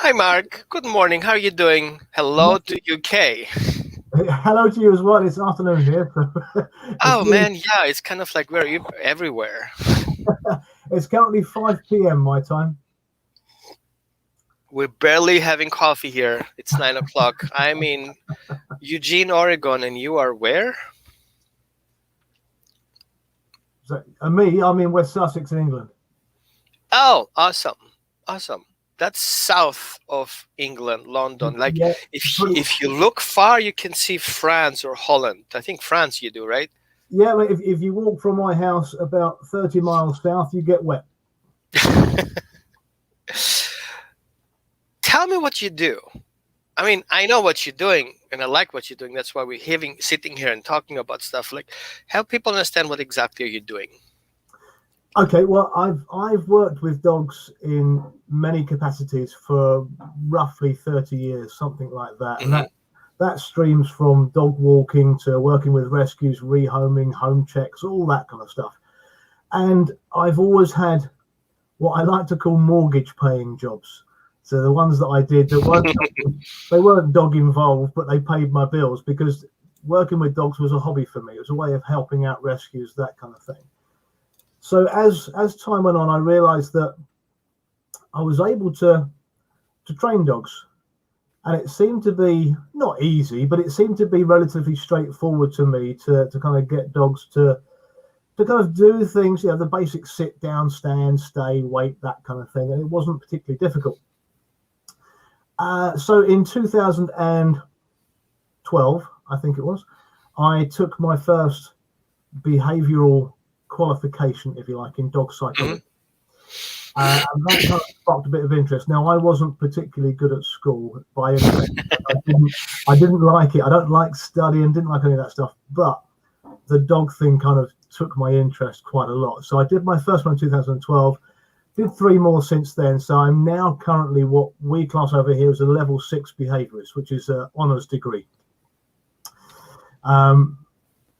Hi, Mark. Good morning. How are you doing? Hello to UK. Hello to you as well. It's afternoon here. So it's Oh nearly, man, yeah, it's kind of like we're everywhere. it's currently 5 p.m. my time. We're barely having coffee here. It's 9 o'clock. I'm in Eugene, Oregon, and you are where? So, I'm in West Sussex in England. Oh, awesome, awesome. That's south of England, London. Like Yeah, if pretty. if you look far, you can see France or Holland. I think France you do, right? Yeah, if you walk from my house about 30 miles south, you get wet. Tell me what you do. I mean, I know what you're doing, and I like what you're doing. That's why we're sitting here and talking about stuff. Like, help people understand what exactly are you doing. Okay, well, I've worked with dogs in many capacities for roughly 30 years, something like that, and Hmm. that streams from dog walking to working with rescues, rehoming, home checks, all that kind of stuff. And I've always had what I like to call mortgage paying jobs. So the ones that I did that weren't they weren't dog involved, but they paid my bills because working with dogs was a hobby for me. It was a way of helping out rescues, that kind of thing. So as time went on, I realised that I was able to train dogs, and it seemed to be not easy, but it seemed to be relatively straightforward to me to kind of get dogs to kind of do things, the basic sit down, stand, stay, wait, that kind of thing. And it wasn't particularly difficult. So in 2012, I think it was, I took my first behavioral qualification, if you like, in dog Hmm. psychology. And that kind of sparked a bit of interest. Now, I wasn't particularly good at school by any means. I didn't like it. I don't like studying, didn't like any of that stuff. But the dog thing kind of took my interest quite a lot. So I did my first one in 2012, did three more since then. So I'm now currently what we class over here as a level 6 behaviorist, which is an honours degree. Um,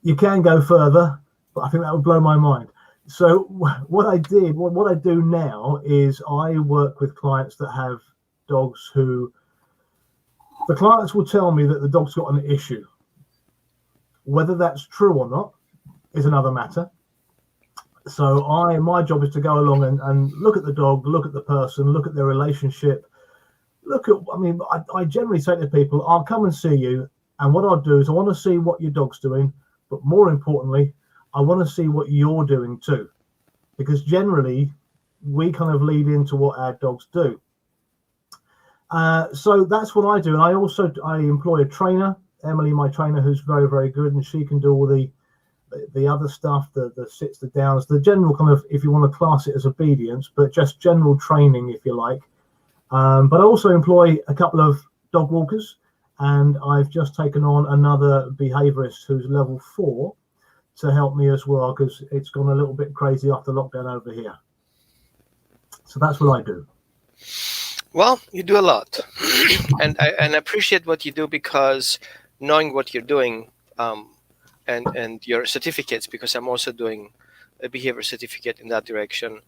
you can go further, but I think that would blow my mind. So what I do now is I work with clients that have dogs who the clients will tell me that the dog's got an issue. Whether that's true or not is another matter. So my job is to go along and look at the dog, look at the person, look at their relationship, I generally say to people, I'll come and see you, and what I'll do is I want to see what your dog's doing, but more importantly, I want to see what you're doing too, because generally we kind of lead into what our dogs do. So that's what I do, and I employ a trainer, Emily, my trainer, who's very very good, and she can do all the other stuff, the sits, the downs, the general kind of, if you want to class it as obedience, but just general training, if you like. But I also employ a couple of dog walkers, and I've just taken on another behaviorist who's level 4 to help me as well, because it's gone a little bit crazy after lockdown over here. So that's what I do. Well, you do a lot, and I appreciate what you do because knowing what you're doing, and your certificates, because I'm also doing a behavior certificate in that direction.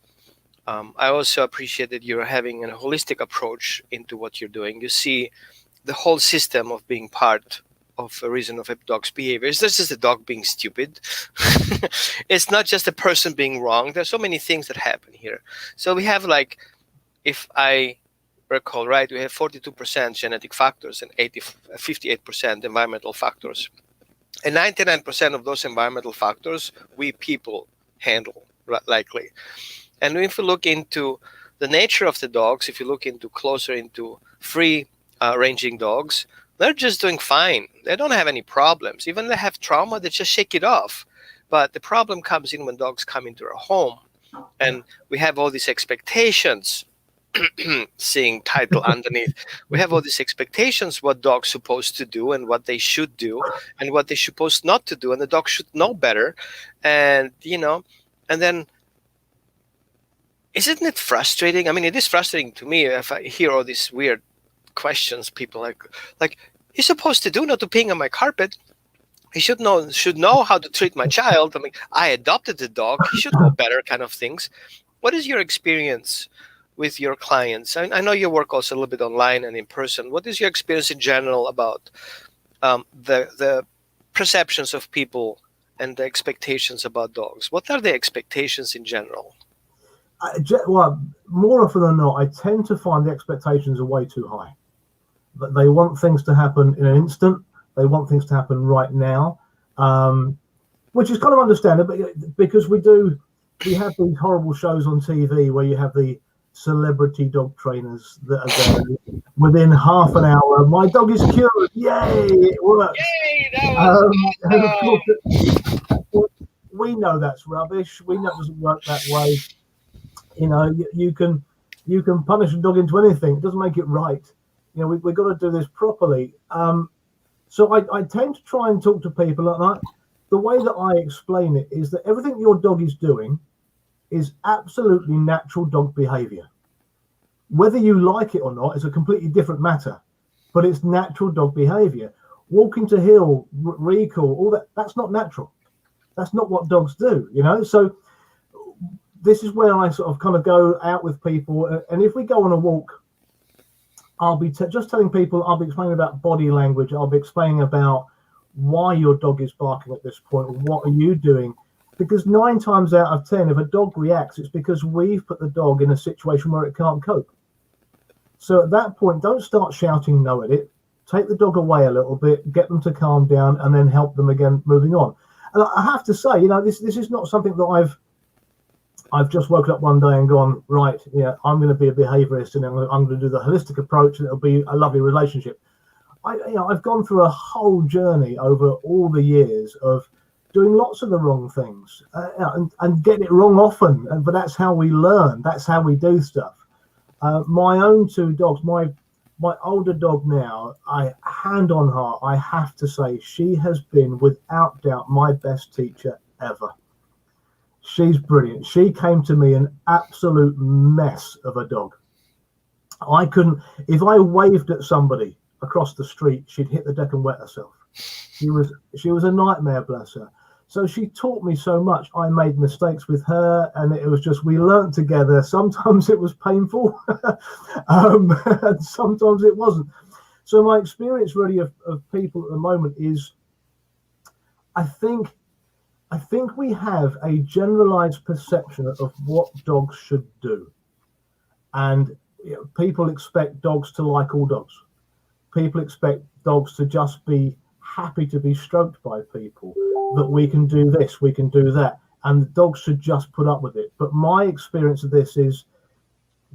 I also appreciate that you're having a holistic approach into what you're doing. You see the whole system of being part of a reason of a dog's behavior. It's not just a dog being stupid. It's not just a person being wrong. There's so many things that happen here. So we have, like, if I recall right, we have 42% genetic factors and 58% environmental factors. And 99% of those environmental factors we people handle, likely. And if you look into the nature of the dogs, if you look into closer into free ranging dogs, they're just doing fine. They don't have any problems. Even if they have trauma, they just shake it off. But the problem comes in when dogs come into our home, Yeah. and we have all these expectations. Seeing title underneath, we have all these expectations what dogs supposed to do and what they should do and what they supposed not to do, and the dog should know better. And and then, isn't it frustrating? I mean, it is frustrating to me if I hear all these weird questions. People like, you're supposed to do not to peeing on my carpet. He should know how to treat my child. I mean, I adopted the dog. He should know better, kind of things. What is your experience with your clients? I know you work also a little bit online and in person. What is your experience in general about the perceptions of people and the expectations about dogs? What are the expectations in general? Well, more often than not, I tend to find the expectations are way too high. But they want things to happen in an instant. They want things to happen right now, which is kind of understandable because we have these horrible shows on TV where you have the celebrity dog trainers that are there within half an hour. My dog is cured! Yay! It works. Yay, that was And of awesome. course, we know that's rubbish. We know it doesn't work that way. You know, you can punish a dog into anything. It doesn't make it right. You know, we've got to do this properly. So I tend to try and talk to people like that. The way that I explain it is that everything your dog is doing is absolutely natural dog behavior. Whether you like it or not is a completely different matter, but it's natural dog behavior. Walking to heel, recall, all that, that's not natural. That's not what dogs do, you know? So this is where I sort of kind of go out with people. And if we go on a walk, I'll be just telling people, I'll be explaining about body language. I'll be explaining about why your dog is barking at this point. What are you doing? Because 9 times out of 10, if a dog reacts, it's because we've put the dog in a situation where it can't cope. So at that point, don't start shouting no at it. Take the dog away a little bit, get them to calm down, and then help them again moving on. And I have to say, you know, this is not something that I've just woken up one day and gone, right, yeah, I'm going to be a behaviorist and I'm going to do the holistic approach and it'll be a lovely relationship. I've gone through a whole journey over all the years of doing lots of the wrong things and getting it wrong often. But that's how we learn. That's how we do stuff. My own 2 dogs, my older dog now, hand on heart, I have to say she has been without doubt my best teacher ever. She's brilliant. She came to me an absolute mess of a dog. I couldn't, if I waved at somebody across the street, she'd hit the deck and wet herself. She was a nightmare, bless her. So she taught me so much. I made mistakes with her, and it was just, we learned together. Sometimes it was painful, and sometimes it wasn't. So my experience really of people at the moment is, I think we have a generalized perception of what dogs should do. And people expect dogs to like all dogs. People expect dogs to just be happy to be stroked by people, that we can do this, we can do that, and the dogs should just put up with it. But my experience of this is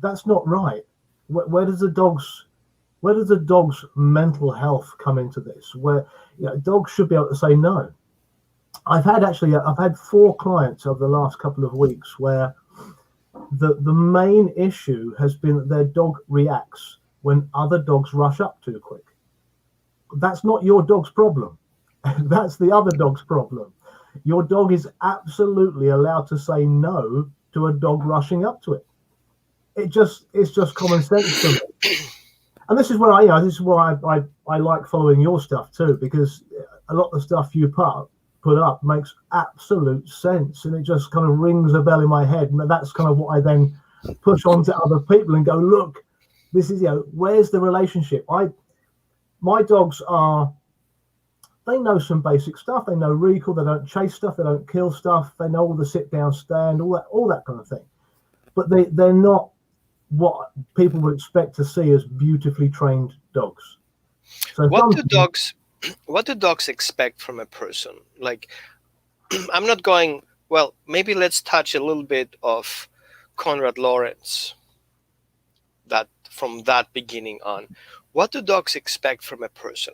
that's not right. Where does the dog's mental health come into this? Where dogs should be able to say no. I've had 4 clients over the last couple of weeks where the main issue has been that their dog reacts when other dogs rush up too quick. That's not your dog's problem. That's the other dog's problem. Your dog is absolutely allowed to say no to a dog rushing up to it. It's just common sense to me. And this is where I like following your stuff too, because a lot of the stuff you put up makes absolute sense, and it just kind of rings a bell in my head, and that's kind of what I then push on to other people and go, look, this is, where's the relationship? My dogs they know some basic stuff. They know recall. They don't chase stuff. They don't kill stuff. They know all the sit down, stand, all that kind of thing. But they're not what people would expect to see as beautifully trained dogs. So what do dogs expect from a person? Like, I'm not going, well, maybe let's touch a little bit of Konrad Lorenz, that from that beginning on. What do dogs expect from a person?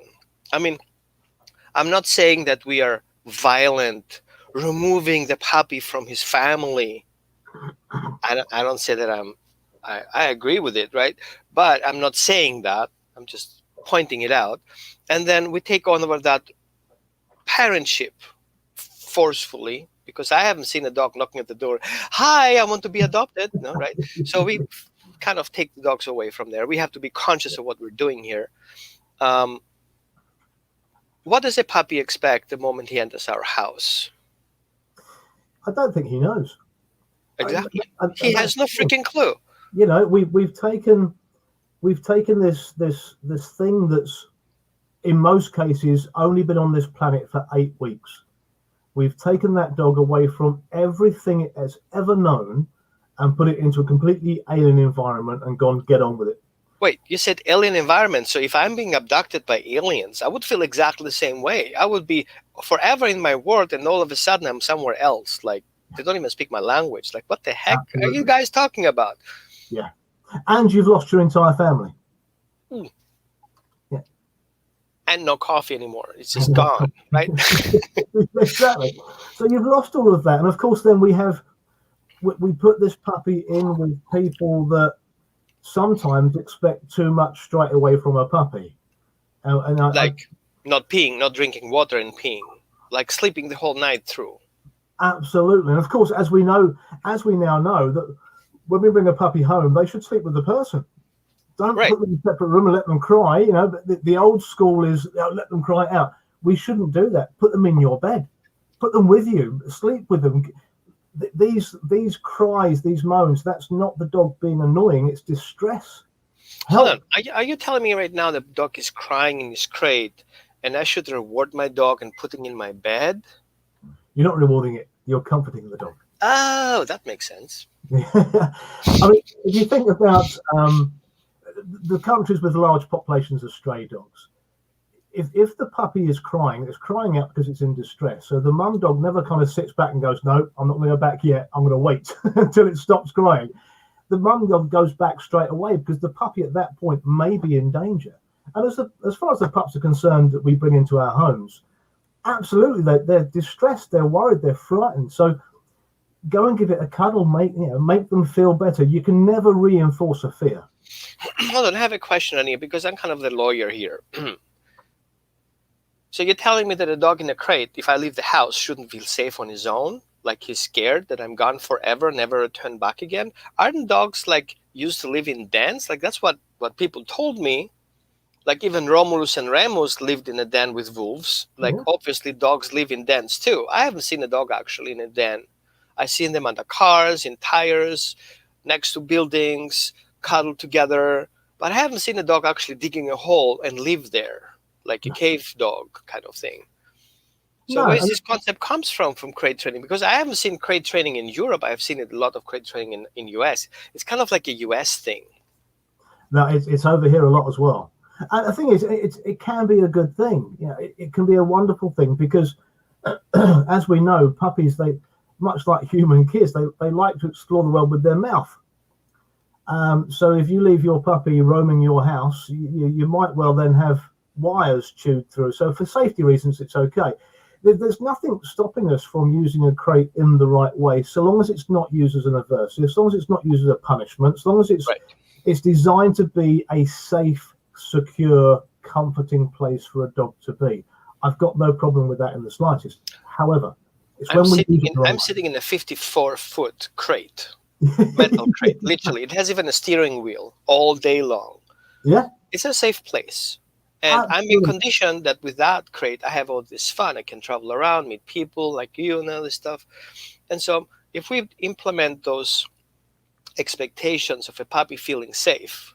I mean, I'm not saying that we are violent, removing the puppy from his family. I don't say that I agree with it, right? But I'm not saying that. I'm just pointing it out. And then we take on over that parentship forcefully, because I haven't seen a dog knocking at the door, hi, I want to be adopted. No, right? So we kind of take the dogs away from there. We have to be conscious of what we're doing here. What does a puppy expect the moment he enters our house? I don't think he knows. Exactly. He has no freaking clue. you know, we've taken this thing that's in most cases only been on this planet for 8 weeks. We've taken that dog away from everything it has ever known and put it into a completely alien environment and gone, get on with it. Wait, you said alien environment. So if I'm being abducted by aliens, I would feel exactly the same way. I would be forever in my world, and all of a sudden I'm somewhere else. Like, they don't even speak my language. Like, what the heck are you guys talking about? Yeah. And you've lost your entire family. Mm. Yeah. And no coffee anymore. It's just gone, right? Exactly. So you've lost all of that. And of course, then we put this puppy in with people that sometimes expect too much straight away from a puppy. Like not peeing, not drinking water and peeing, like sleeping the whole night through. Absolutely. And of course, as we now know, that when we bring a puppy home, they should sleep with the person. Don't put them in a separate room and let them cry. You know, the old school is let them cry out. We shouldn't do that. Put them in your bed. Put them with you. Sleep with them. These cries, these moans, that's not the dog being annoying. It's distress. Hold on. Are you telling me right now the dog is crying in his crate and I should reward my dog and put him in my bed? You're not rewarding it. You're comforting the dog. Oh, that makes sense. I mean, if you think about the countries with large populations of stray dogs, if the puppy is crying, it's crying out because it's in distress. So the mum dog never kind of sits back and goes, no, I'm not going to go back yet. I'm going to wait until it stops crying. The mum dog goes back straight away because the puppy at that point may be in danger. And as far as the pups are concerned that we bring into our homes, absolutely, they're distressed, they're worried, they're frightened. So go and give it a cuddle, make them feel better. You can never reinforce a fear. Hold on, I have a question on you because I'm kind of the lawyer here. So you're telling me that a dog in a crate, if I leave the house, shouldn't feel safe on his own? Like he's scared that I'm gone forever, never return back again? Aren't dogs like used to live in dens? Like that's what people told me. Like even Romulus and Remus lived in a den with wolves. Like obviously dogs live in dens too. I haven't seen a dog actually in a den. I've seen them under cars, in tires, next to buildings, cuddled together. But I haven't seen a dog actually digging a hole and live there, like a cave dog kind of thing. So where this concept comes from crate training? Because I haven't seen crate training in Europe. I've seen a lot of crate training in US. It's kind of like a US thing. No, it's over here a lot as well. And the thing is, it can be a good thing. You know, it can be a wonderful thing because, as we know, puppies, they much like human kids, they like to explore the world with their mouth. So if you leave your puppy roaming your house, you might well then have wires chewed through. So for safety reasons, it's okay. There's nothing stopping us from using a crate in the right way, so long as it's not used as an aversive, as long as it's not used as a punishment, as long as it's designed to be a safe, secure, comforting place for a dog to be. I've got no problem with that in the slightest. However, I'm sitting in a 54-foot crate, metal crate, literally. It has even a steering wheel all day long. Yeah. It's a safe place. And I'm in condition that with that crate, I have all this fun. I can travel around, meet people like you and all this stuff. And so if we implement those expectations of a puppy feeling safe,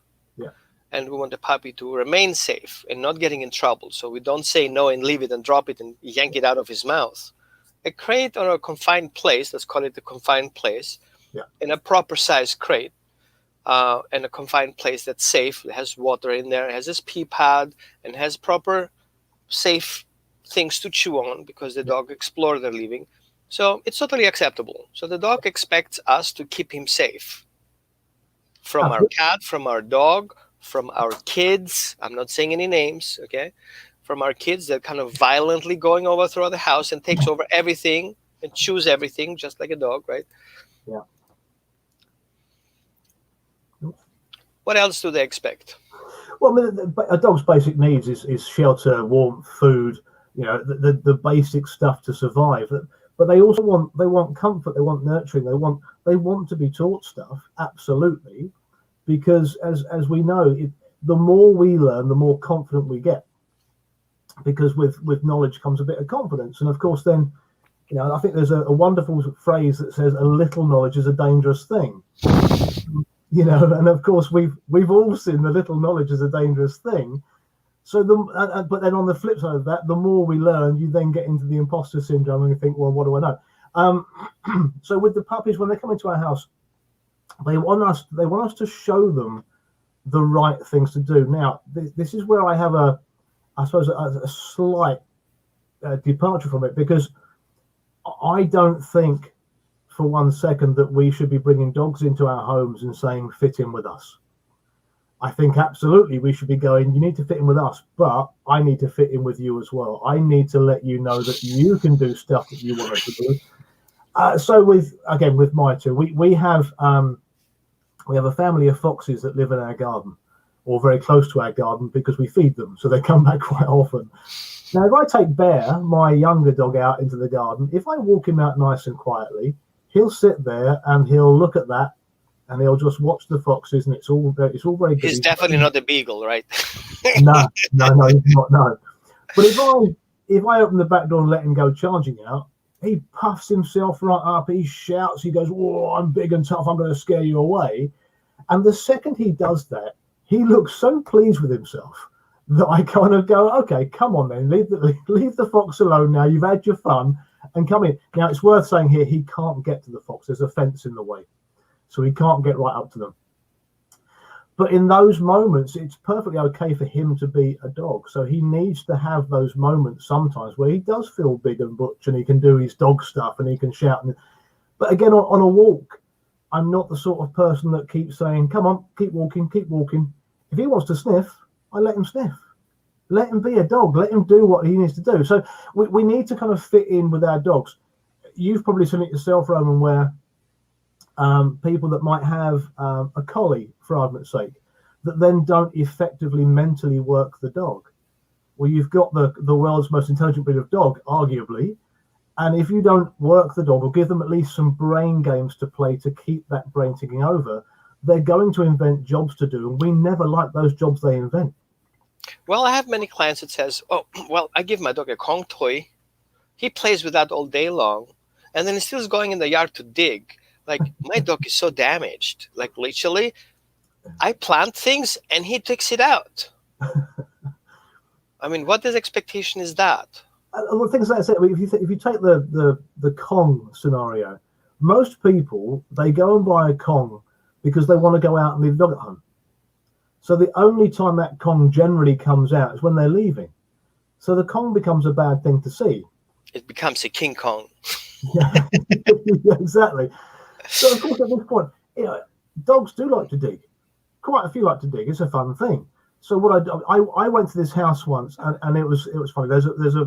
and we want the puppy to remain safe and not getting in trouble, so we don't say no and leave it and drop it and yank it out of his mouth, a crate or a confined place, let's call it the confined place, in a proper size crate, and a confined place that's safe, that has water in there, has this pee pad, and has proper safe things to chew on because the dog explored their living. So it's totally acceptable. So the dog expects us to keep him safe from our cat, from our dog, from our kids. I'm not saying any names, okay? From our kids that kind of violently going over through the house and takes over everything and chews everything just like a dog, right? Yeah. What else do they expect? Well, I mean, a dog's basic needs is shelter, warmth, food, you know, the basic stuff to survive. But they also want comfort, they want nurturing, they want to be taught stuff, absolutely. Because as we know, the more we learn, the more confident we get. Because with knowledge comes a bit of confidence. And of course, then, you know, I think there's a wonderful phrase that says a little knowledge is a dangerous thing. you know. And of course, we've all seen the little knowledge is a dangerous thing. So but then on the flip side of that, the more we learn, you then get into the imposter syndrome and you think, well, what do I know? So with the puppies, when they come into our house, they want us to show them the right things to do. Now, this is where I have I suppose a slight departure from it, because I don't think for 1 second that we should be bringing dogs into our homes and saying, fit in with us. I think absolutely we should be going, you need to fit in with us, but I need to fit in with you as well. I need to let you know that you can do stuff that you want us to do. So with my two, we have a family of foxes that live in our garden, or very close to our garden, because we feed them, so they come back quite often. Now, if I take Bear, my younger dog, out into the garden, if I walk him out nice and quietly, he'll sit there and he'll look at that, and he'll just watch the foxes, and it's all very good. He's definitely not a beagle, right? No, he's not. No. But if I open the back door and let him go charging out, he puffs himself right up. He shouts. He goes, "Whoa, I'm big and tough. I'm going to scare you away." And the second he does that, he looks so pleased with himself that I kind of go, "Okay, come on then, leave the fox alone now. You've had your fun, and come in." Now, it's worth saying here, he can't get to the fox. There's a fence in the way, so he can't get right up to them. But in those moments, it's perfectly okay for him to be a dog. So he needs to have those moments sometimes where he does feel big and butch, and he can do his dog stuff and he can shout. But again, on a walk, I'm not the sort of person that keeps saying, "Come on, keep walking, keep walking." If he wants to sniff, I let him sniff. Let him be a dog. Let him do what he needs to do. So we need to kind of fit in with our dogs. You've probably seen it yourself, Roman, where people that might have a collie, for argument's sake, that then don't effectively mentally work the dog. Well, you've got the world's most intelligent breed of dog, arguably, and if you don't work the dog or give them at least some brain games to play to keep that brain ticking over, they're going to invent jobs to do, and we never like those jobs they invent. Well, I have many clients that says, "Oh, well, I give my dog a Kong toy. He plays with that all day long, and then he's still going in the yard to dig. Like, my dog is so damaged. Like, literally, I plant things and he takes it out." I mean, what this expectation is that? Well, things like I said, if you take the Kong scenario, most people, they go and buy a Kong because they want to go out and leave the dog at home. So the only time that Kong generally comes out is when they're leaving. So the Kong becomes a bad thing to see. It becomes a King Kong. Yeah, exactly. So of course, at this point, dogs do like to dig. Quite a few like to dig. It's a fun thing. So what I went to this house once, and it was funny. There's a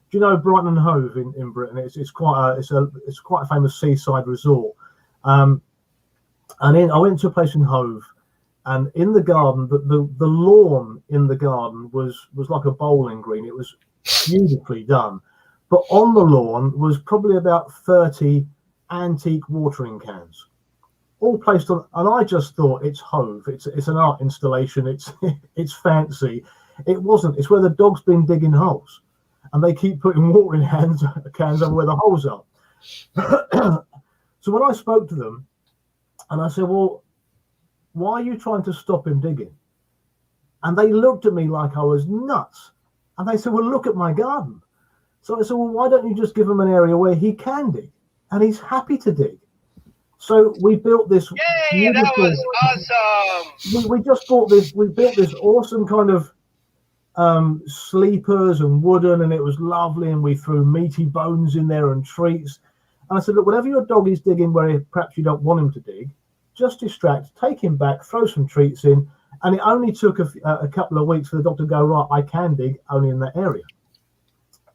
do you know Brighton and Hove in Britain? It's quite a famous seaside resort. And I went to a place in Hove, and in the garden, the lawn in the garden was like a bowling green. It was beautifully done, but on the lawn was probably about 30 antique watering cans, all placed on. And I just thought, it's Hove. It's an art installation. It's fancy. It wasn't. It's where the dog's been digging holes, and they keep putting watering cans over where the holes are. So when I spoke to them, and I said, "Well, why are you trying to stop him digging?" And they looked at me like I was nuts. And they said, "Well, look at my garden." So I said, "Well, why don't you just give him an area where he can dig?" And he's happy to dig. So we built this. Yay, that was awesome. We just bought this. We built this awesome kind of sleepers and wooden, and it was lovely. And we threw meaty bones in there and treats. And I said, "Look, whenever your dog is digging where perhaps you don't want him to dig, just distract, take him back, throw some treats in." And it only took a couple of weeks for the dog to go, "Right, I can dig only in that area."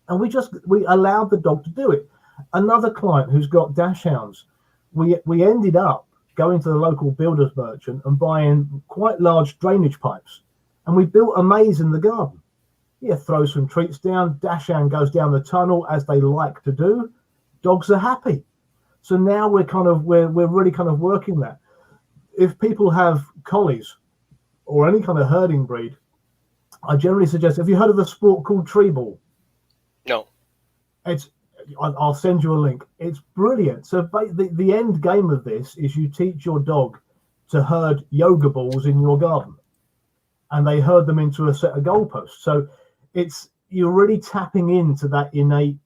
And we allowed the dog to do it. Another client who's got dash hounds, we ended up going to the local builder's merchant and buying quite large drainage pipes. And we built a maze in the garden. Yeah, throw some treats down, dash hound goes down the tunnel as they like to do. Dogs are happy. So now we're really kind of working that. If people have collies or any kind of herding breed, I generally suggest, have you heard of the sport called tree ball? No. I'll send you a link. It's brilliant. So the end game of this is you teach your dog to herd yoga balls in your garden, and they herd them into a set of goalposts. So you're really tapping into that innate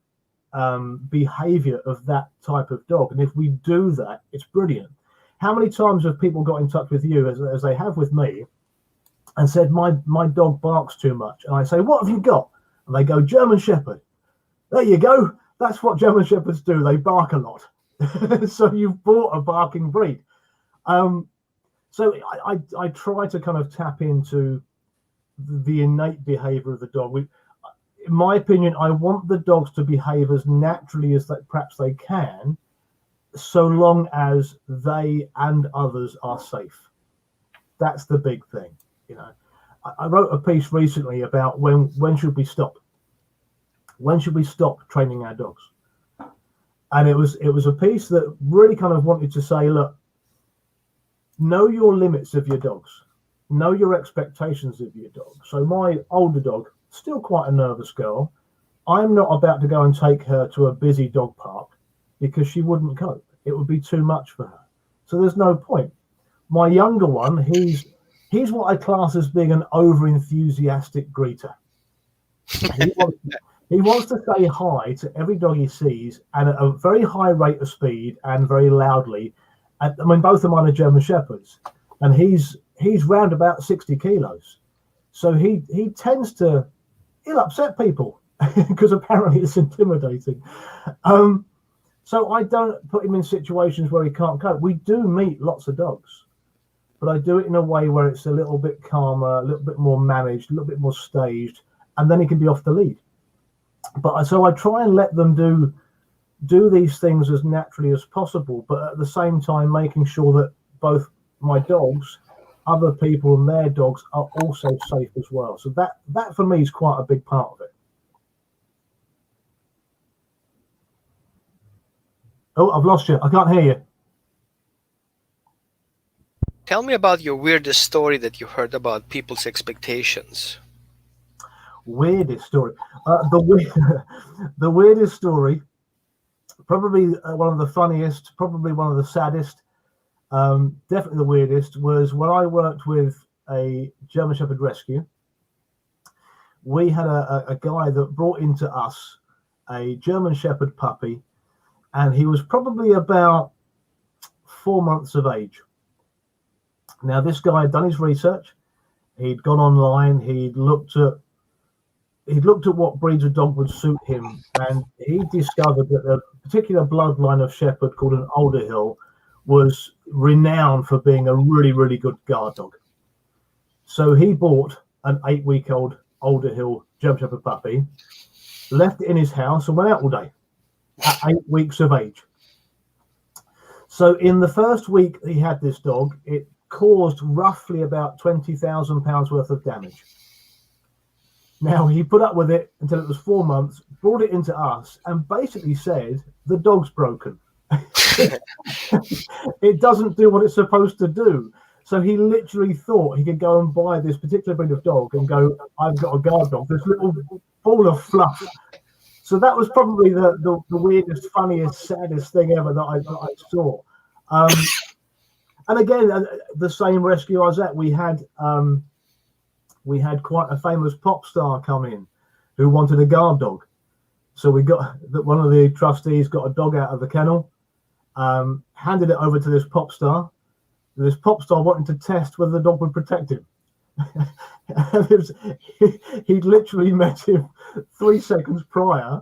behavior of that type of dog. And if we do that, it's brilliant. How many times have people got in touch with you, as they have with me, and said, my dog barks too much? And I say, what have you got? And they go, German Shepherd. There you go. That's what German Shepherds do. They bark a lot. So you've bought a barking breed. So I try to kind of tap into the innate behavior of the dog. In my opinion, I want the dogs to behave as naturally as perhaps they can, so long as they and others are safe. That's the big thing. I wrote a piece recently about when should we stop? When should we stop training our dogs? And it was a piece that really kind of wanted to say, look, know your limits of your dogs. Know your expectations of your dog. So my older dog, still quite a nervous girl, I'm not about to go and take her to a busy dog park because she wouldn't cope. It would be too much for her. So there's no point. My younger one, he's what I class as being an over-enthusiastic greeter. He wants to say hi to every dog he sees at a very high rate of speed and very loudly. I mean, both of mine are German Shepherds, and he's round about 60 kilos. So he tends to, he'll upset people because apparently it's intimidating. So I don't put him in situations where he can't cope. We do meet lots of dogs, but I do it in a way where it's a little bit calmer, a little bit more managed, a little bit more staged, and then he can be off the lead. But so I try and let them do these things as naturally as possible, but at the same time making sure that both my dogs, other people and their dogs are also safe as well. So that for me is quite a big part of it. Oh, I've lost you. I can't hear you. Tell me about your weirdest story that you heard about people's expectations. Weirdest story. The weirdest story, probably one of the funniest, probably one of the saddest, definitely the weirdest, was when I worked with a German Shepherd rescue. We had a guy that brought into us a German Shepherd puppy, and he was probably about 4 months of age. Now, this guy had done his research. He'd gone online. He'd looked at what breeds of dog would suit him, and he discovered that a particular bloodline of Shepherd called an Alderhill was renowned for being a really, really good guard dog. So he bought an 8-week-old Alderhill German Shepherd puppy, left it in his house, and went out all day at 8 weeks of age. So in the first week he had this dog, it caused roughly about £20,000 worth of damage. Now, he put up with it until it was 4 months, brought it into us, and basically said, the dog's broken. It doesn't do what it's supposed to do. So he literally thought he could go and buy this particular breed of dog and go, I've got a guard dog, this little ball of fluff. So that was probably the weirdest, funniest, saddest thing ever that I saw. And again, the same rescue I was at, we had quite a famous pop star come in who wanted a guard dog. So we got that one of the trustees got a dog out of the kennel, handed it over to this pop star. This pop star wanted to test whether the dog would protect him. He'd literally met him 3 seconds prior,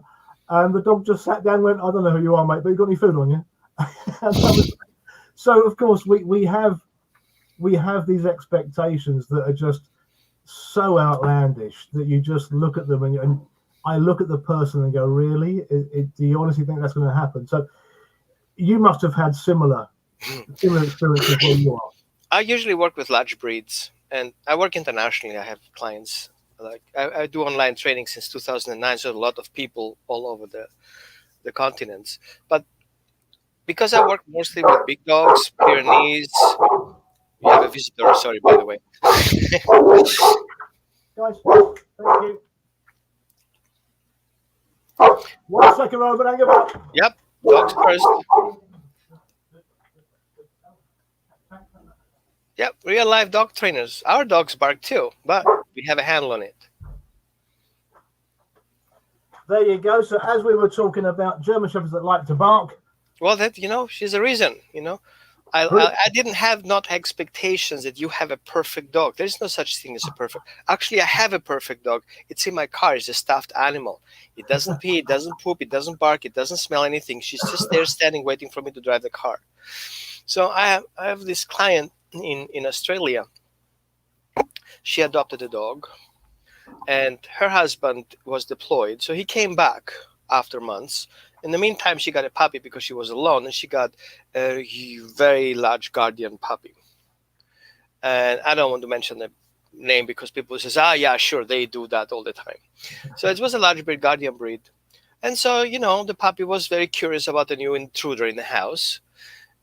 and the dog just sat down and went, I don't know who you are, mate, but you got any food on you? So of course we have these expectations that are just so outlandish that you just look at them and I look at the person and go, really? Do you honestly think that's going to happen? So you must have had similar experiences where you are. I usually work with large breeds, and I work internationally. I have clients, like I do online training since 2009, so a lot of people all over the continents. But because I work mostly with big dogs, Pyrenees, we have a visitor, sorry, by the way. Guys, thank you. 1 second, Robert, hang about. Yep, dogs first. Yep, real life dog trainers. Our dogs bark too, but we have a handle on it. There you go. So as we were talking about German shepherds that like to bark, Well, that she's a reason. I didn't have not expectations that you have a perfect dog. There's no such thing as a perfect. Actually, I have a perfect dog. It's in my car. It's a stuffed animal. It doesn't pee. It doesn't poop. It doesn't bark. It doesn't smell anything. She's just there standing, waiting for me to drive the car. So I have this client in Australia. She adopted a dog, and her husband was deployed. So he came back after months. In the meantime, she got a puppy because she was alone, and she got a very large guardian puppy. And I don't want to mention the name because people says, yeah, sure, they do that all the time. So it was a large breed, guardian breed. And so, the puppy was very curious about the new intruder in the house.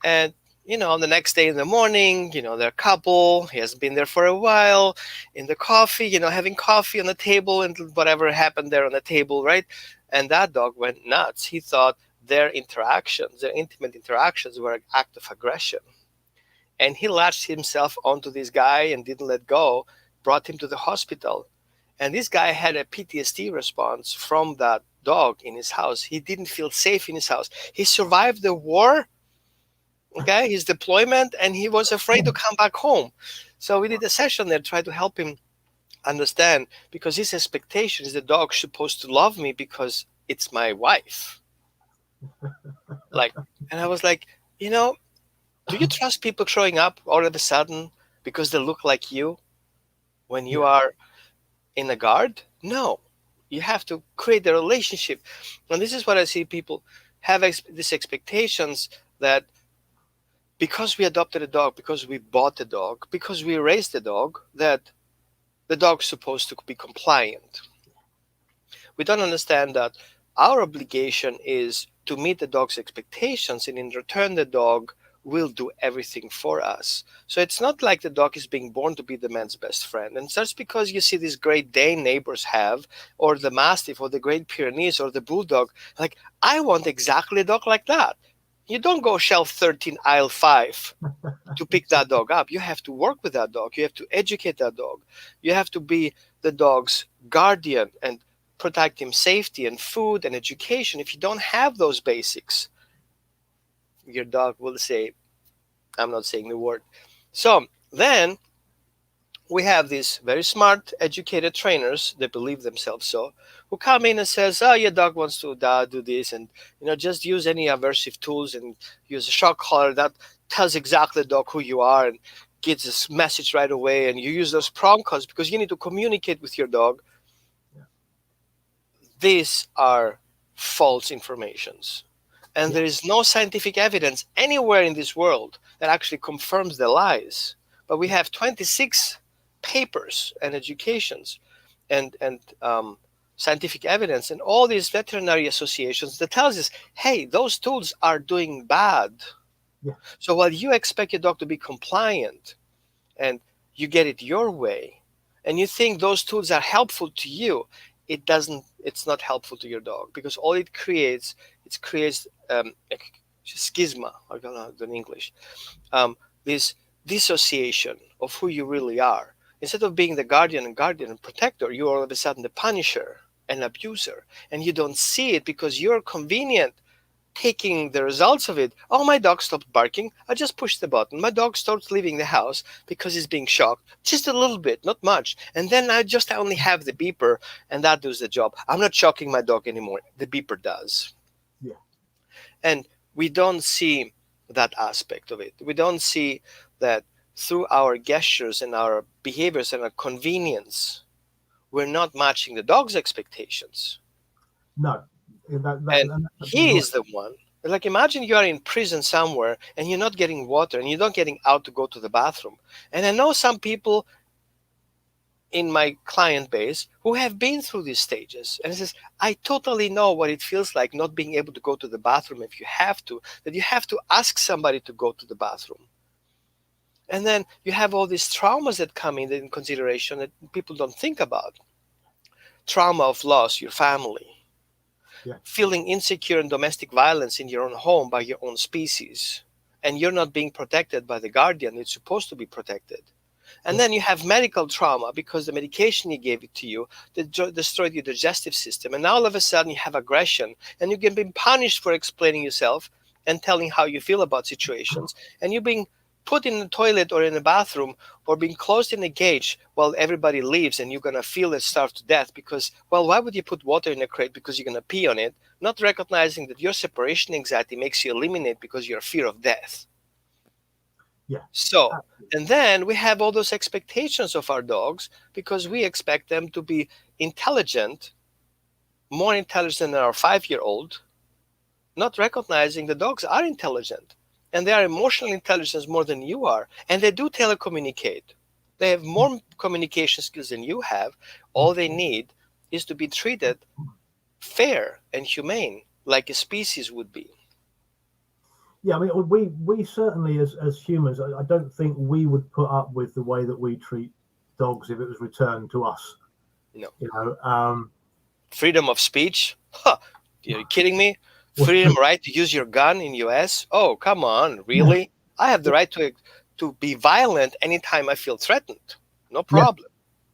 And, the next day in the morning, they're a couple. He hasn't been there for a while. In the coffee, having coffee on the table and whatever happened there on the table, right? And that dog went nuts. He thought their interactions, their intimate interactions, were an act of aggression. And he latched himself onto this guy and didn't let go, brought him to the hospital. And this guy had a PTSD response from that dog in his house. He didn't feel safe in his house. He survived the war, okay, his deployment, and he was afraid to come back home. So we did a session there, tried to help him understand, because his expectation is the dog's supposed to love me because it's my wife. Like, and I was like, do you trust people showing up all of a sudden because they look like you when you yeah, are in a guard? No, you have to create a relationship. And this is what I see people have these expectations that because we adopted a dog, because we bought a dog, because we raised a dog, that the dog's supposed to be compliant. We don't understand that our obligation is to meet the dog's expectations, and in return, the dog will do everything for us. So it's not like the dog is being born to be the man's best friend. And just because you see these Great Dane neighbors have, or the Mastiff, or the Great Pyrenees, or the Bulldog, like, I want exactly a dog like that. You don't go shelf 13, aisle 5 to pick that dog up. You have to work with that dog. You have to educate that dog. You have to be the dog's guardian and protect him safety and food and education. If you don't have those basics, your dog will say, I'm not saying the word. So then we have these very smart, educated trainers that believe themselves so, who come in and says, "Oh, your dog wants to do this, and just use any aversive tools and use a shock collar that tells exactly the dog who you are and gets this message right away. And you use those prong calls because you need to communicate with your dog." yeah, These are false informations. And yeah, there is no scientific evidence anywhere in this world that actually confirms the lies. But we yeah, have 26 papers and educations and scientific evidence and all these veterinary associations that tells us, hey, those tools are doing bad. yeah, So while you expect your dog to be compliant and you get it your way and you think those tools are helpful to you, it's not helpful to your dog, because all it creates a schisma, I don't know in English, this dissociation of who you really are. Instead of being the guardian and protector, you're all of a sudden the punisher and abuser, and you don't see it because you're convenient taking the results of it. Oh, my dog stopped barking. I just pushed the button. My dog starts leaving the house because he's being shocked. Just a little bit, not much. And then I only have the beeper, and that does the job. I'm not shocking my dog anymore. The beeper does. yeah, And we don't see that aspect of it. We don't see that through our gestures and our behaviors and our convenience, we're not matching the dog's expectations. no, And that's he absolutely right. is the one. Like, imagine you are in prison somewhere and you're not getting water and you're not getting out to go to the bathroom. And I know some people in my client base who have been through these stages, and it says, I totally know what it feels like not being able to go to the bathroom if you have to, that you have to ask somebody to go to the bathroom. And then you have all these traumas that come in consideration that people don't think about. Trauma of loss, your family, Yeah, feeling insecure and domestic violence in your own home by your own species, and you're not being protected by the guardian it's supposed to be protected. And then you have medical trauma because the medication he gave it to you that destroyed your digestive system. And now all of a sudden you have aggression and you're being punished for explaining yourself and telling how you feel about situations. And you're being put in the toilet or in the bathroom or being closed in a cage while everybody leaves, and you're going to feel it starve to death because, well, why would you put water in a crate? Because you're going to pee on it, not recognizing that your separation anxiety makes you eliminate because you're fear of death. Yeah. So, and then we have all those expectations of our dogs because we expect them to be intelligent, more intelligent than our 5-year-old, not recognizing the dogs are intelligent and they are emotional intelligence more than you are. And they do telecommunicate. They have more communication skills than you have. All they need is to be treated fair and humane, like a species would be. Yeah, I mean, we certainly as humans, I don't think we would put up with the way that we treat dogs if it was returned to us. No. You know, freedom of speech? Huh. Are you kidding me? Freedom right to use your gun in US? Oh, come on, really? Yeah. I have the right to be violent anytime I feel threatened. No problem.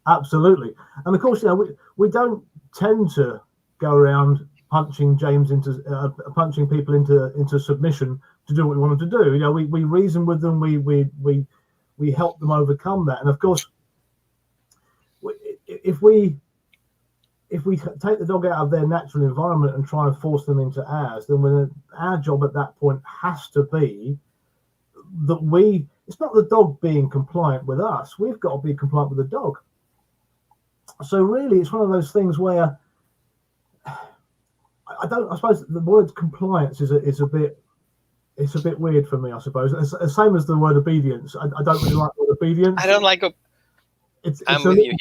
Yeah, absolutely. And of course, you know, we don't tend to go around punching punching people into submission to do what we want them to do. You know, we reason with them, we help them overcome that. And of course, if we take the dog out of their natural environment and try and force them into ours, then our job at that point has to be that it's not the dog being compliant with us, we've got to be compliant with the dog. So really, it's one of those things where I suppose the word compliance is a bit weird for me, I suppose. It's the same as the word obedience. I don't really like the word obedience. I don't like it's a little bit,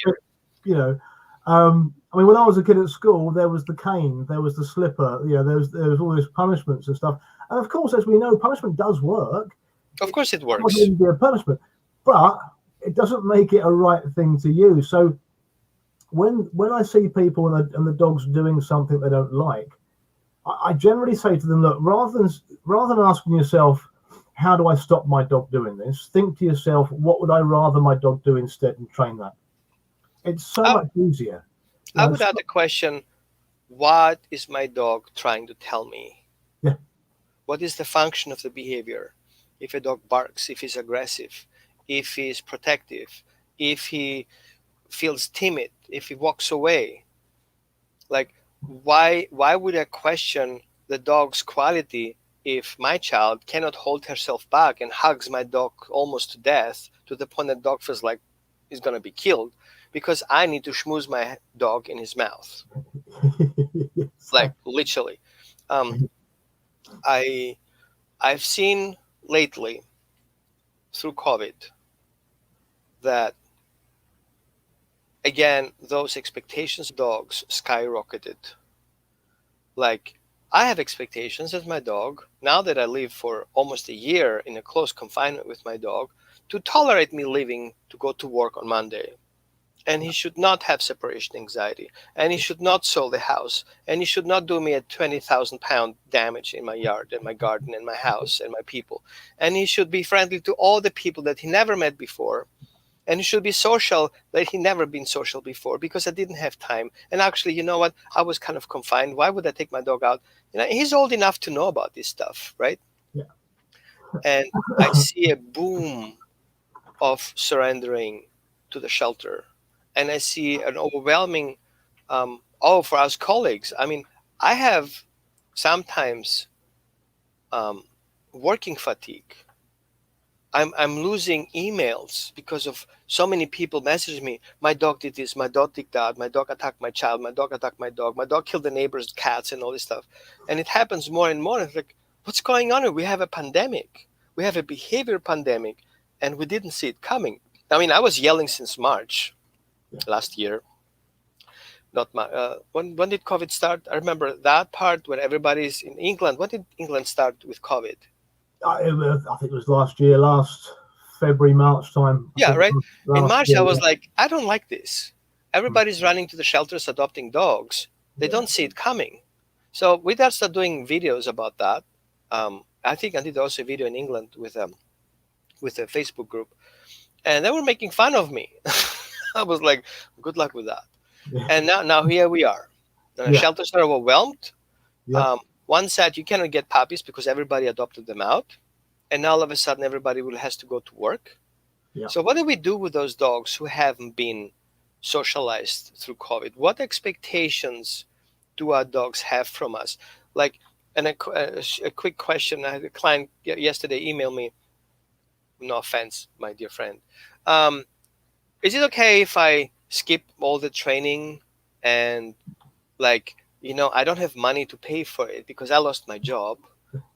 you know. I mean, when I was a kid at school, there was the cane, there was the slipper, you know, there was all these punishments and stuff. And of course, as we know, punishment does work. Of course it works. It doesn't be a punishment, but it doesn't make it a right thing to use. So when I see people and the dog's doing something they don't like, I generally say to them, look, rather than asking yourself, how do I stop my dog doing this? Think to yourself, what would I rather my dog do instead, and train that. It's so much easier. I would add the question, what is my dog trying to tell me? Yeah. What is the function of the behavior? If a dog barks, if he's aggressive, if he's protective, if he feels timid, if he walks away. Like, why would I question the dog's quality if my child cannot hold herself back and hugs my dog almost to death, to the point that dog feels like he's going to be killed because I need to schmooze my dog in his mouth? Like, literally. I've seen lately through COVID that, again, those expectations of dogs skyrocketed. Like, I have expectations of my dog, now that I live for almost a year in a close confinement with my dog, to tolerate me leaving to go to work on Monday. And he should not have separation anxiety. And he should not soil the house. And he should not do me a 20,000 pound damage in my yard and my garden and my house and my people. And he should be friendly to all the people that he never met before. And he should be social like he never been social before, because I didn't have time. And actually, you know what? I was kind of confined. Why would I take my dog out? You know, he's old enough to know about this stuff, right? Yeah. And I see a boom of surrendering to the shelter. And I see an overwhelming, for us colleagues. I mean, I have sometimes working fatigue. I'm losing emails because of so many people message me. My dog did this, my dog did that, my dog attacked my child, my dog attacked my dog killed the neighbor's cats and all this stuff. And it happens more and more. It's like, what's going on here? We have a pandemic. We have a behavior pandemic, and we didn't see it coming. I mean, I was yelling since March last year. Not my, when did COVID start? I remember that part when everybody's in England. When did England start with COVID? I think it was last February, March time. Yeah, right. In March, I was like, I don't like this. Everybody's running to the shelters, adopting dogs. They don't see it coming. So we started doing videos about that. I think I did also a video in England with a Facebook group, and they were making fun of me. I was like, good luck with that. Yeah. And now here we are. Yeah. Shelters are overwhelmed. Yeah. One said you cannot get puppies because everybody adopted them out, and now all of a sudden everybody has to go to work. Yeah. So what do we do with those dogs who haven't been socialized through COVID? What expectations do our dogs have from us? Like, and a quick question. I had a client yesterday email me. No offense, my dear friend. Um, is it okay if I skip all the training and, like, I don't have money to pay for it because I lost my job,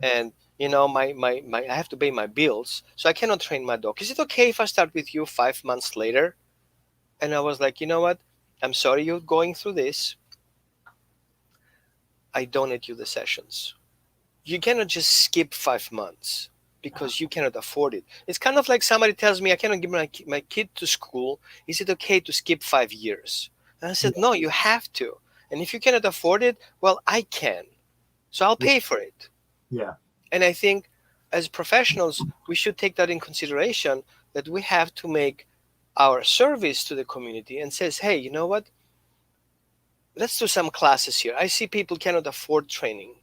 and my I have to pay my bills, so I cannot train my dog. Is it okay if I start with you 5 months later? And I was like, you know what? I'm sorry you're going through this. I donate you the sessions. You cannot just skip 5 months because you cannot afford it. It's kind of like somebody tells me I cannot give my kid to school. Is it okay to skip 5 years? And I said, no, you have to. And if you cannot afford it, well, I can. So I'll pay for it. Yeah. And I think as professionals, we should take that in consideration, that we have to make our service to the community and says, hey, you know what? Let's do some classes here. I see people cannot afford training.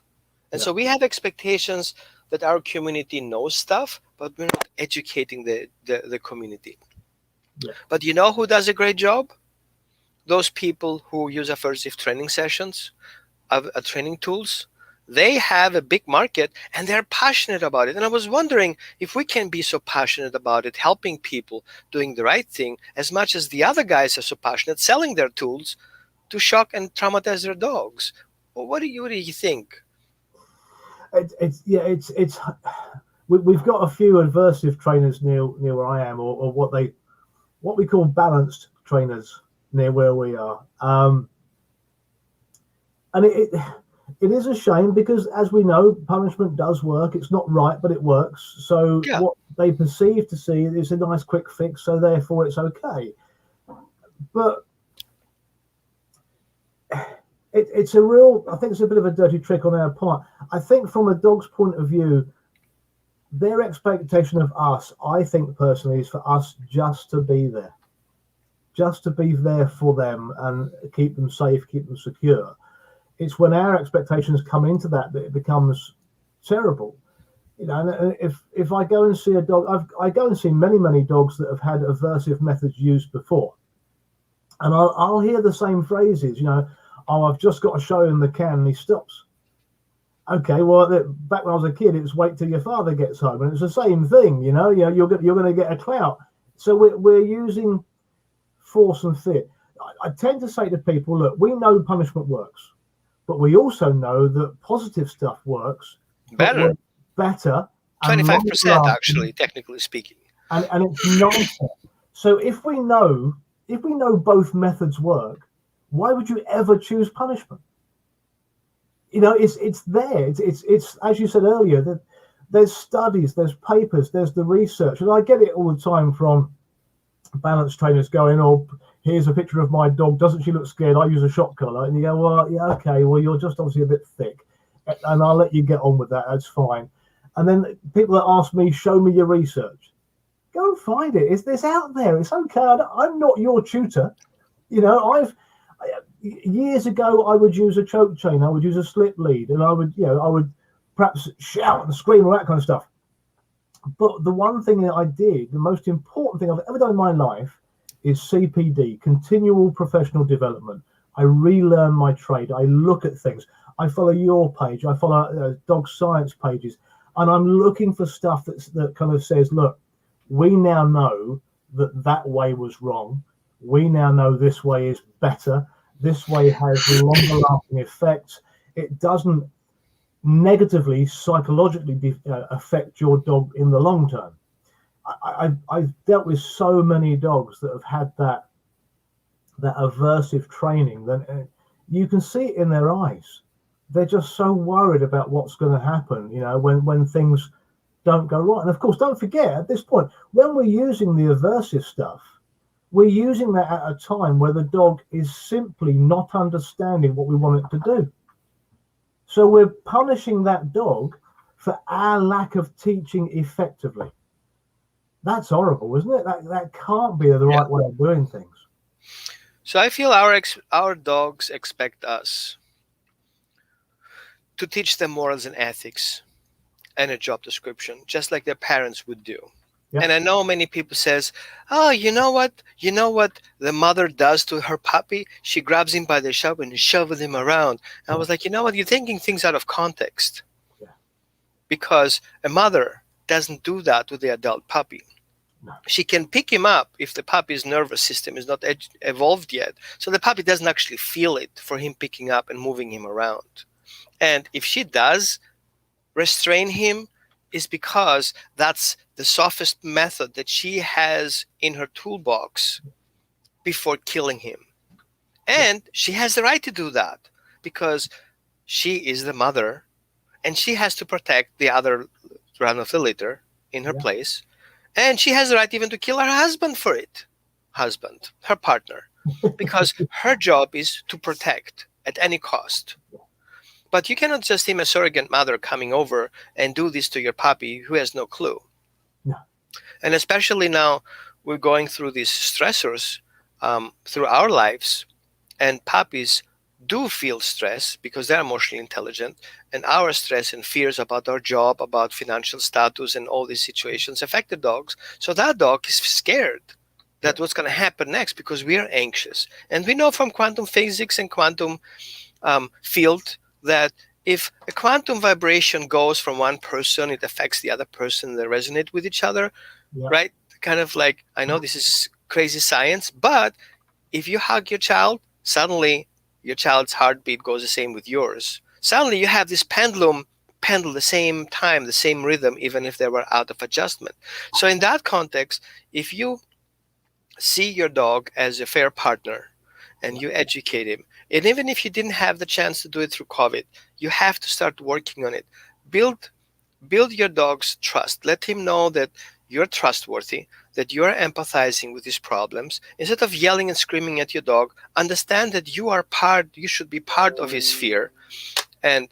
And so we have expectations that our community knows stuff, but we're not educating the community. Yeah. But you know who does a great job? Those people who use aversive training sessions, training tools. They have a big market and they're passionate about it. And I was wondering if we can be so passionate about it, helping people, doing the right thing, as much as the other guys are so passionate selling their tools to shock and traumatize their dogs. Well, what do you think? We've got a few aversive trainers near where I am, or what we call balanced trainers near where we are. And it is a shame because, as we know, punishment does work. It's not right, but it works. So what they perceive to see is a nice quick fix, so therefore it's okay. But it's a real, I think it's a bit of a dirty trick on our part. I think from a dog's point of view, their expectation of us, I think personally, is for us just to be there. Just to be there for them and keep them safe, keep them secure. It's when our expectations come into that it becomes terrible. And if I go and see a dog, I go and see many dogs that have had aversive methods used before, and I'll hear the same phrases. Oh, I've just got to show him the can, and he stops. Okay, well, back when I was a kid, it was wait till your father gets home, and it's the same thing. You're going to get a clout. So we're using force and fear. I tend to say to people, look, we know punishment works, but we also know that positive stuff works better 25% actually, technically speaking, and it's nicer. So if we know both methods work, why would you ever choose punishment? It's there. It's as you said earlier, that there's studies, there's papers, there's the research, and I get it all the time from balance trainers going, oh, here's a picture of my dog, doesn't she look scared? I use a shock collar. And you go, well, yeah, okay, well, you're just obviously a bit thick, and I'll let you get on with that, that's fine. And then people that ask me, show me your research. Go and find it. It's out there. It's okay. I'm not your tutor. Years ago, I would use a choke chain, I would use a slip lead, and I would perhaps shout and scream, all that kind of stuff. But the one thing that I did, the most important thing I've ever done in my life, is CPD, continual professional development. I relearn my trade. I look at things. I follow your page. I follow dog science pages, and I'm looking for stuff that kind of says, look, we now know that way was wrong. We now know this way is better. This way has longer lasting effects. It doesn't negatively psychologically affect your dog in the long term. I've dealt with so many dogs that have had that aversive training that you can see it in their eyes. They're just so worried about what's going to happen, when things don't go right. And of course, don't forget at this point, when we're using the aversive stuff, we're using that at a time where the dog is simply not understanding what we want it to do. So we're punishing that dog for our lack of teaching effectively. That's horrible, isn't it? That can't be the Yeah. right way of doing things. So I feel our dogs expect us to teach them morals and ethics and a job description, just like their parents would do. Yeah. And I know many people says, "Oh, you know what? You know what the mother does to her puppy? She grabs him by the shoulder and shoves him around." And I was like, you know what? You're taking things out of context, Yeah. because a mother doesn't do that to the adult puppy. No. She can pick him up if the puppy's nervous system is not evolved yet, so the puppy doesn't actually feel it for him picking up and moving him around. And if she does restrain him, is because that's the softest method that she has in her toolbox before killing him. And she has the right to do that because she is the mother and she has to protect the other run of the litter in her Yeah. place. And she has the right even to kill her husband for it. Husband, her partner. Because her job is to protect at any cost. But you cannot just seem a surrogate mother coming over and do this to your puppy who has no clue. No. And especially now we're going through these stressors through our lives, and puppies do feel stress because they're emotionally intelligent, and our stress and fears about our job, about financial status, and all these situations affect the dogs. So that dog is scared that what's going to happen next because we are anxious. And we know from quantum physics and quantum field that if a quantum vibration goes from one person, it affects the other person. They resonate with each other, Yeah. right? Kind of like, I know this is crazy science, but if you hug your child, suddenly your child's heartbeat goes the same with yours. Suddenly you have this pendle the same time, the same rhythm, even if they were out of adjustment. So in that context, if you see your dog as a fair partner and you educate him, and even if you didn't have the chance to do it through COVID, you have to start working on it. Build your dog's trust. Let him know that you're trustworthy, that you're empathizing with his problems. Instead of yelling and screaming at your dog, understand that you should be part of his fear, and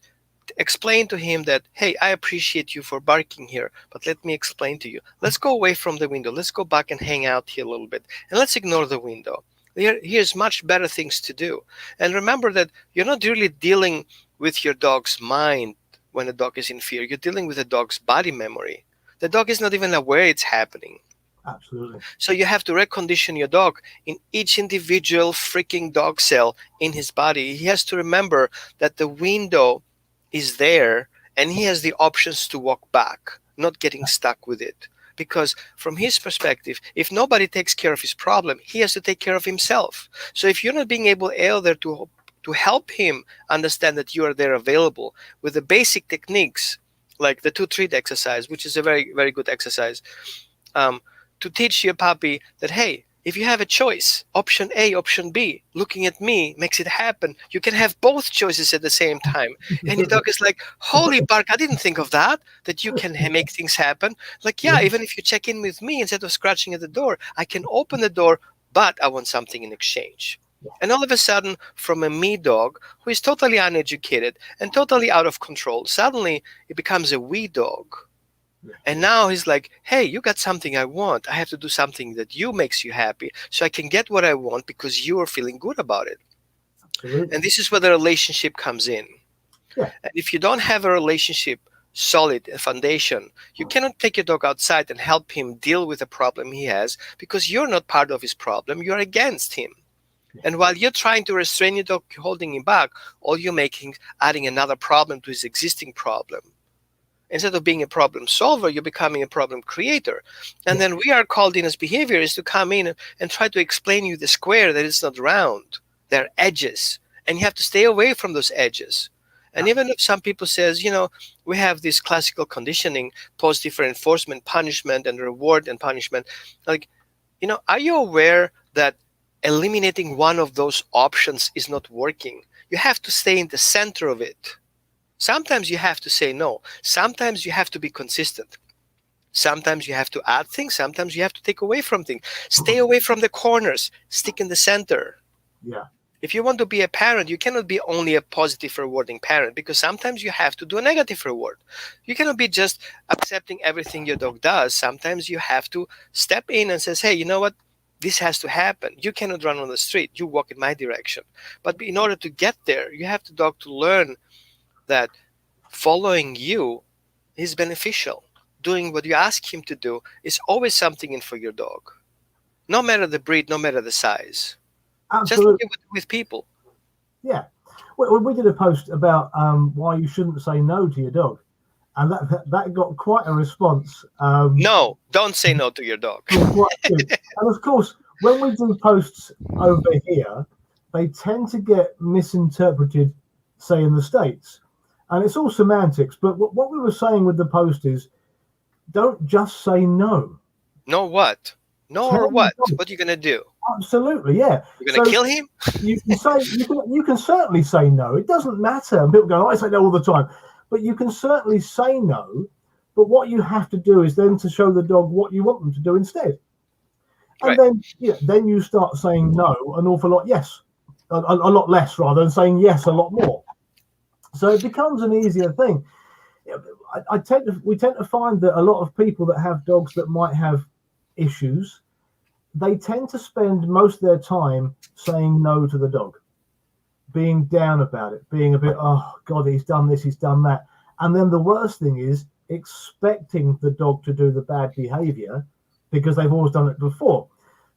explain to him that, hey, I appreciate you for barking here, but let me explain to you. Let's go away from the window. Let's go back and hang out here a little bit, and let's ignore the window. Here's much better things to do. And remember that you're not really dealing with your dog's mind when the dog is in fear. You're dealing with the dog's body memory. The dog is not even aware it's happening. Absolutely. So you have to recondition your dog in each individual freaking dog cell in his body. He has to remember that the window is there and he has the options to walk back, not getting stuck with it. Because from his perspective, if nobody takes care of his problem, he has to take care of himself. So if you're not being able there to help him understand that you are there available with the basic techniques, like the 2-3 exercise, which is a very, very good exercise, to teach your puppy that, hey, if you have a choice, option A, option B, looking at me makes it happen. You can have both choices at the same time. And your dog is like, holy bark, I didn't think of that you can make things happen. Like, yeah, even if you check in with me, instead of scratching at the door, I can open the door, but I want something in exchange. And all of a sudden, from a me dog who is totally uneducated and totally out of control, suddenly it becomes a we dog. And now he's like, hey, you got something I want. I have to do something that makes you happy so I can get what I want because you are feeling good about it. Absolutely. And this is where the relationship comes in. Yeah. And if you don't have a relationship solid, a foundation, you cannot take your dog outside and help him deal with the problem he has because you're not part of his problem. You're against him. And while you're trying to restrain your dog, holding him back, all you're making, adding another problem to his existing problem. Instead of being a problem solver, you're becoming a problem creator. And then we are called in as behaviorists to come in and try to explain you the square, that it's not round. There are edges. And you have to stay away from those edges. And even if some people says, we have this classical conditioning, positive reinforcement, punishment, and reward and punishment. Like, are you aware that eliminating one of those options is not working? You have to stay in the center of it. Sometimes you have to say no. Sometimes you have to be consistent. Sometimes you have to add things. Sometimes you have to take away from things. Stay away from the corners. Stick in the center. Yeah. If you want to be a parent, you cannot be only a positive, rewarding parent, because sometimes you have to do a negative reward. You cannot be just accepting everything your dog does. Sometimes you have to step in and says, hey, you know what? This has to happen. You cannot run on the street. You walk in my direction. But in order to get there, you have the dog to learn that following you is beneficial. Doing what you ask him to do is always something in for your dog. No matter the breed, no matter the size. Just like Absolutely. with people. Yeah. We did a post about why you shouldn't say no to your dog, and that got quite a response. No, don't say no to your dog. Quite a few. And of course, when we do posts over here, they tend to get misinterpreted, say in the States, and it's all semantics. But what we were saying with the post is, don't just say no. No what? No Tell or your what? dog. What are you gonna do? Absolutely, yeah. You're gonna kill him? You can say you can certainly say no. It doesn't matter. And people go, I say no all the time, but you can certainly say no. But what you have to do is then to show the dog what you want them to do instead, and Right. then you start saying no an awful lot, yes, a lot less rather than saying yes a lot more. So it becomes an easier thing. We tend to find that a lot of people that have dogs that might have issues, they tend to spend most of their time saying no to the dog, being down about it, being a bit, oh God, he's done this, he's done that. And then the worst thing is expecting the dog to do the bad behavior because they've always done it before.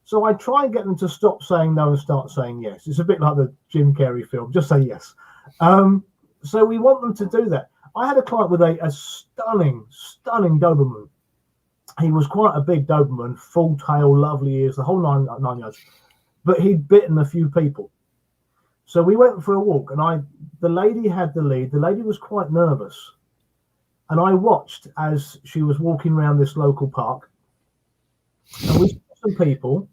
So I try and get them to stop saying no and start saying yes. It's a bit like the Jim Carrey film, just say yes. So we want them to do that. I had a client with a stunning Doberman. He was quite a big Doberman, full tail, lovely ears, the whole nine yards. But he'd bitten a few people. So we went for a walk, and the lady had the lead. The lady was quite nervous. And I watched as she was walking around this local park. And we saw some people.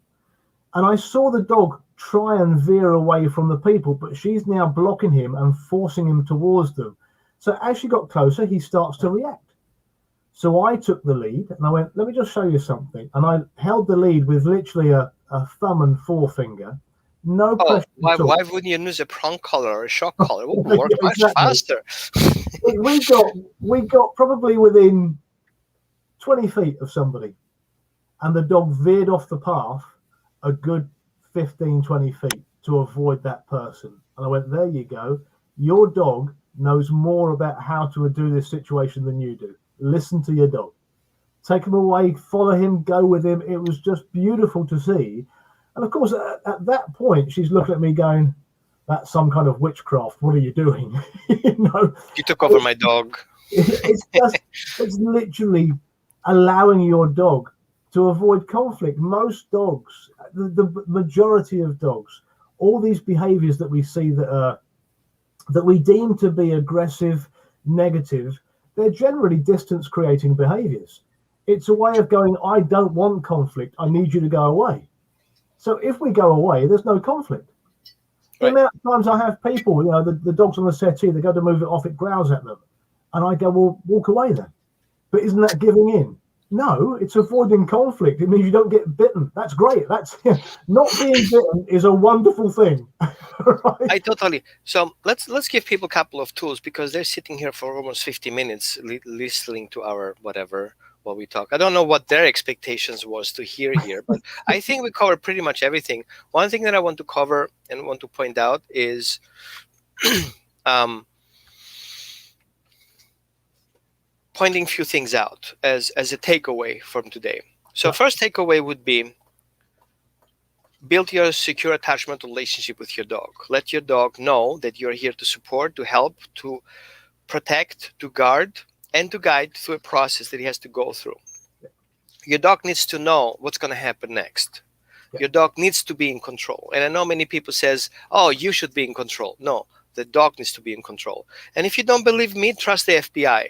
And I saw the dog try and veer away from the people, but she's now blocking him and forcing him towards them. So as she got closer, he starts to react. So I took the lead and I went, let me just show you something. And I held the lead with literally a thumb and forefinger. No pressure. Why wouldn't you use a prong collar or a shock collar? It would work much faster. we got probably within 20 feet of somebody, and the dog veered off the path a good 15, 20 feet to avoid that person. And I went, there you go. Your dog knows more about how to do this situation than you do. Listen to your dog. Take him away, follow him, go with him. It was just beautiful to see. And of course, at that point, she's looking at me going, that's some kind of witchcraft. What are you doing? You took over my dog. It's literally allowing your dog to avoid conflict. Most dogs, the majority of dogs, all these behaviors that we see that we deem to be aggressive, negative, they're generally distance creating behaviors. It's a way of going, I don't want conflict. I need you to go away. So if we go away, there's no conflict. Right. The amount of times I have people, the dog's on the settee, they go to move it off, it growls at them. And I go, well, walk away then. But isn't that giving in? No, it's avoiding conflict. It means you don't get bitten. That's great. That's not being bitten is a wonderful thing. Right? I totally. So let's give people a couple of tools, because they're sitting here for almost 50 minutes listening to our what we talk. I don't know what their expectations was to hear here, but I think we covered pretty much everything. One thing that I want to cover and want to point out is pointing few things out as a takeaway from today. So first takeaway would be, build your secure attachment relationship with your dog. Let your dog know that you're here to support, to help, to protect, to guard, and to guide through a process that he has to go through. Your dog needs to know what's going to happen next. Your dog needs to be in control. And I know many people says, oh, you should be in control. No, the dog needs to be in control. And if you don't believe me, trust the FBI.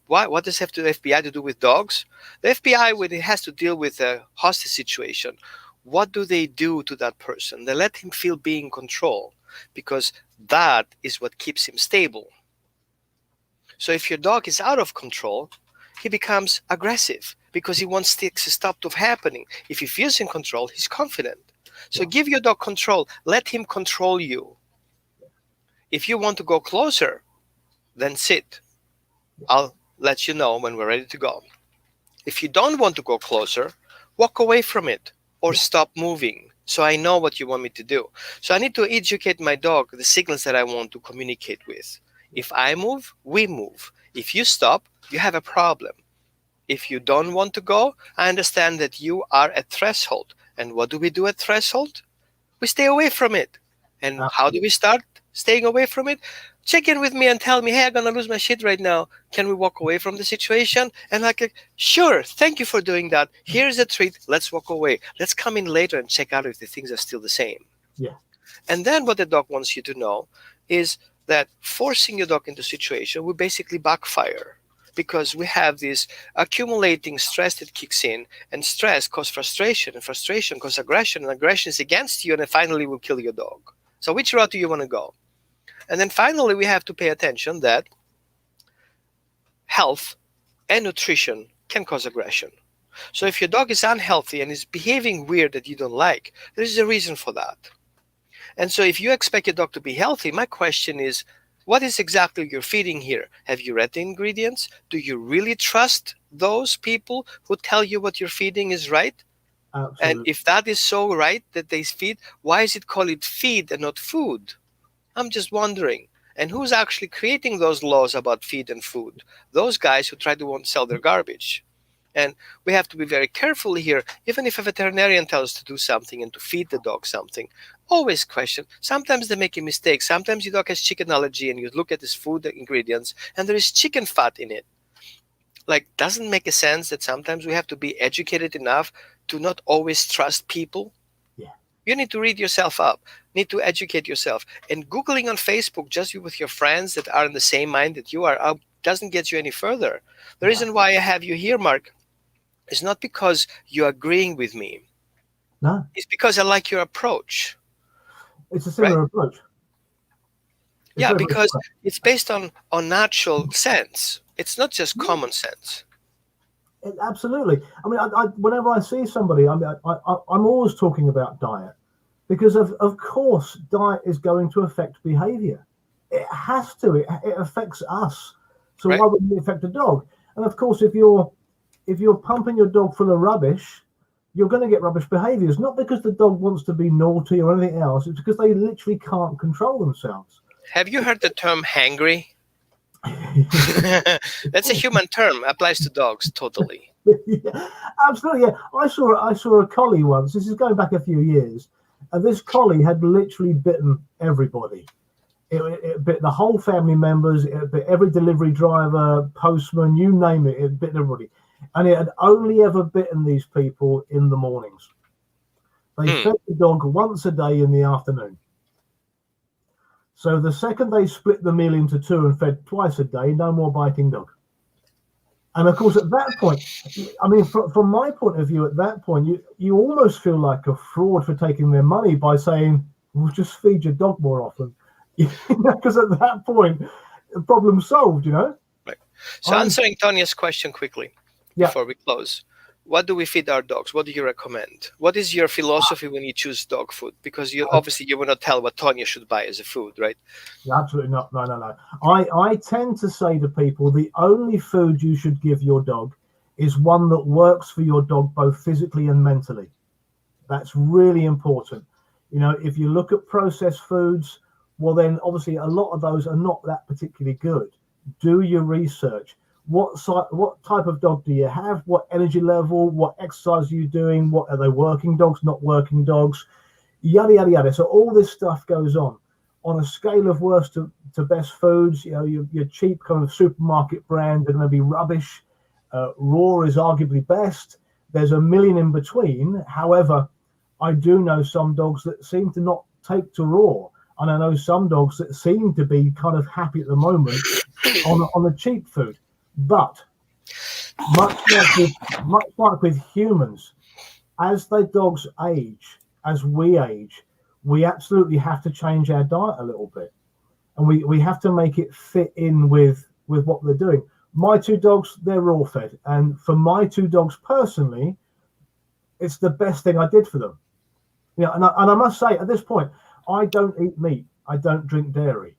What does the FBI to do with dogs? The FBI, when it has to deal with a hostage situation, what do they do to that person? They let him feel being in control, because that is what keeps him stable. So if your dog is out of control, he becomes aggressive because he wants things to stop happening. If he feels in control, he's confident. So give your dog control. Let him control you. If you want to go closer, then sit. I'll let you know when we're ready to go. If you don't want to go closer, walk away from it or stop moving. So I know what you want me to do. So I need to educate my dog the signals that I want to communicate with. If I move, we move. If you stop, you have a problem. If you don't want to go, I understand that you are at threshold. And what do we do at threshold? We stay away from it. And how do we start staying away from it? Check in with me and tell me, hey, I'm going to lose my shit right now. Can we walk away from the situation? And like, sure, thank you for doing that. Here's a treat. Let's walk away. Let's come in later and check out if the things are still the same. Yeah. And then what the dog wants you to know is that forcing your dog into a situation will basically backfire, because we have this accumulating stress that kicks in, and stress causes frustration, and frustration causes aggression, and aggression is against you, and then finally will kill your dog. So which route do you want to go? And then finally, we have to pay attention that health and nutrition can cause aggression. So if your dog is unhealthy and is behaving weird that you don't like, there is a reason for that. And so if you expect your dog to be healthy, my question is, what is exactly you're feeding here? Have you read the ingredients? Do you really trust those people who tell you what you're feeding is right? Absolutely. And if that is so right that they feed, why is it called feed and not food? I'm just wondering. And who's actually creating those laws about feed and food? Those guys who try to want to sell their garbage. And we have to be very careful here. Even if a veterinarian tells us to do something and to feed the dog something, always question. Sometimes they make a mistake. Sometimes your dog has chicken allergy and you look at his food ingredients and there is chicken fat in it. Like, doesn't make a sense that sometimes we have to be educated enough to not always trust people? Yeah. You need to read yourself up, need to educate yourself. And Googling on Facebook just with your friends that are in the same mind that you are doesn't get you any further. The reason why I have you here, Mark, is not because you're agreeing with me. No. It's because I like your approach. It's a similar approach. Yeah, because it's based on natural sense. It's not just common sense. Absolutely. I mean, whenever I see somebody, I'm always talking about diet, because of course diet is going to affect behavior. It has to. It affects us. So why wouldn't it affect a dog? And of course, if you're pumping your dog full of rubbish, you're going to get rubbish behaviors. Not because the dog wants to be naughty or anything else. It's because they literally can't control themselves. Have you heard the term hangry? That's a human term. Applies to dogs totally. Yeah, absolutely. Yeah, I saw a collie once. This is going back a few years, and this collie had literally bitten everybody. It bit the whole family members. It bit every delivery driver, postman, you name it. It bit everybody, and it had only ever bitten these people in the mornings. They fed the dog once a day in the afternoon. So the second they split the meal into two and fed twice a day, no more biting dog. And of course, at that point, I mean, from my point of view, at that point, you almost feel like a fraud for taking their money by saying, "We'll just feed your dog more often," because at that point, the problem's solved. Right. So answering Tonia's question quickly before we close. What do we feed our dogs? What do you recommend? What is your philosophy when you choose dog food? Because you will not tell what Tonia should buy as a food, right? Absolutely not. No. I tend to say to people, the only food you should give your dog is one that works for your dog both physically and mentally. That's really important. If you look at processed foods, well, then obviously a lot of those are not that particularly good. Do your research. What type of dog do you have? What energy level? What exercise are you doing? What are they, working dogs, not working dogs? Yada, yada, yada. So all this stuff goes on a scale of worst to best foods. Your cheap kind of supermarket brands are going to be rubbish. Raw is arguably best. There's a million in between. However, I do know some dogs that seem to not take to raw. And I know some dogs that seem to be kind of happy at the moment on the cheap food. But much like with humans, as the dogs age, as we age, we absolutely have to change our diet a little bit, and we have to make it fit in with what they're doing. My two dogs, they're raw fed, and for my two dogs personally, it's the best thing I did for them. Yeah, and I must say, at this point, I don't eat meat. I don't drink dairy,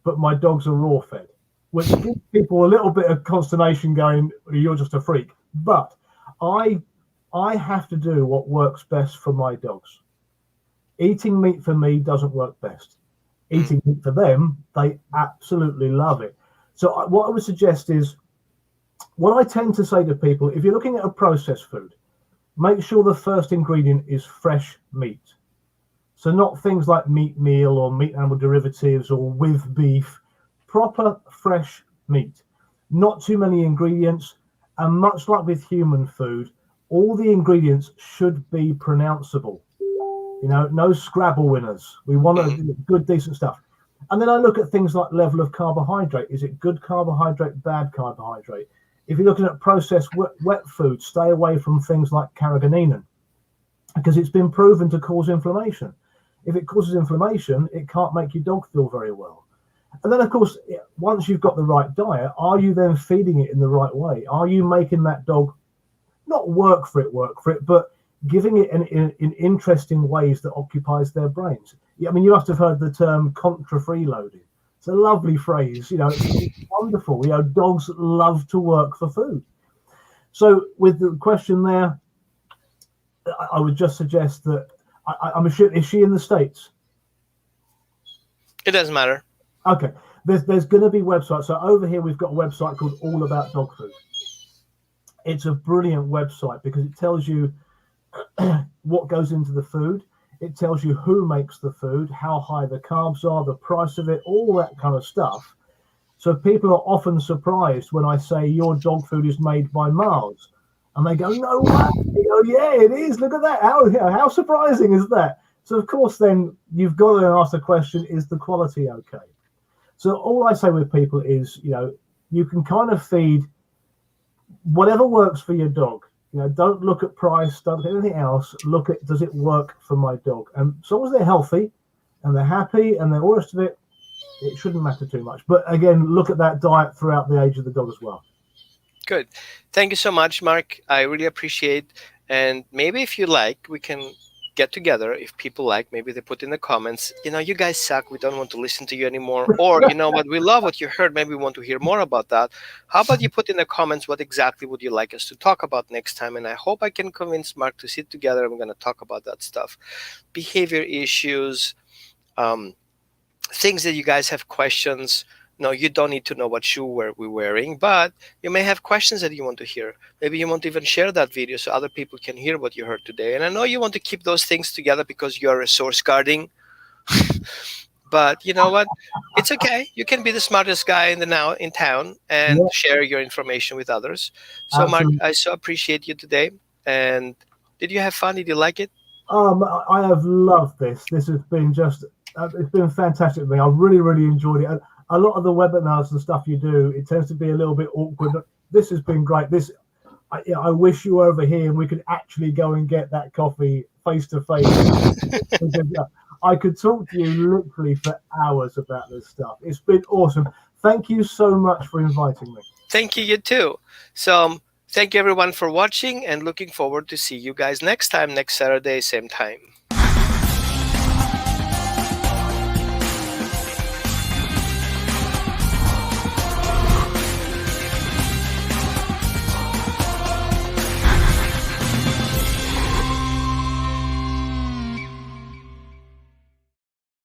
but my dogs are raw fed, which gives people a little bit of consternation going, you're just a freak. But I have to do what works best for my dogs. Eating meat for me doesn't work best. Eating meat for them, they absolutely love it. So what I would suggest is, what I tend to say to people, if you're looking at a processed food, make sure the first ingredient is fresh meat. So not things like meat meal or meat animal derivatives or with beef, proper fresh meat. Not too many ingredients, and much like with human food, all the ingredients should be pronounceable. You know, no Scrabble winners. We want good, decent stuff. And then I look at things like level of carbohydrate. Is it good carbohydrate, bad carbohydrate? If you're looking at processed wet food, stay away from things like carrageenan, because it's been proven to cause inflammation. If it causes inflammation, it can't make your dog feel very well. And then, of course, once you've got the right diet, are you then feeding it in the right way? Are you making that dog not work for it, but giving it in interesting ways that occupies their brains? I mean, you must have heard the term contra freeloading. It's a lovely phrase. You know, it's wonderful. You know, dogs love to work for food. So with the question there, I would just suggest that I'm sure, is she in the States? It doesn't matter. Okay. There's going to be websites. So over here, we've got a website called All About Dog Food. It's a brilliant website because it tells you what goes into the food. It tells you who makes the food, how high the carbs are, the price of it, all that kind of stuff. So people are often surprised when I say your dog food is made by Mars. And they go, no way. They go, yeah, it is. Look at that. How surprising is that? So, of course, then you've got to ask the question, is the quality okay? So all I say with people is, you know, you can kind of feed whatever works for your dog. You know, don't look at price, don't look at anything else. Look at, does it work for my dog? And as long as they're healthy and they're happy and all the rest of it, it shouldn't matter too much. But again, look at that diet throughout the age of the dog as well. Good. Thank you so much, Mark. I really appreciate. And maybe if you like, we can get together. If people like, maybe they put in the comments, you know, you guys suck. We don't want to listen to you anymore. Or, you know what, we love what you heard. Maybe we want to hear more about that. How about you put in the comments what exactly would you like us to talk about next time? And I hope I can convince Mark to sit together and we're going to talk about that stuff. Behavior issues, things that you guys have questions. No, you don't need to know what shoe we're wearing, but you may have questions that you want to hear. Maybe you want to even share that video so other people can hear what you heard today. And I know you want to keep those things together because you're resource guarding. But you know what? It's okay. You can be the smartest guy in town and share your information with others. So, Absolutely. Mark, I so appreciate you today. And did you have fun? Did you like it? I have loved this. This has been just, it's been fantastic for me. I really, really enjoyed it. A lot of the webinars and stuff you do, it tends to be a little bit awkward. This has been great. I wish you were over here and we could actually go and get that coffee face to face. I could talk to you literally for hours about this stuff. It's been awesome. Thank you so much for inviting me. Thank you, you too. So thank you everyone for watching and looking forward to see you guys next time, next Saturday, same time.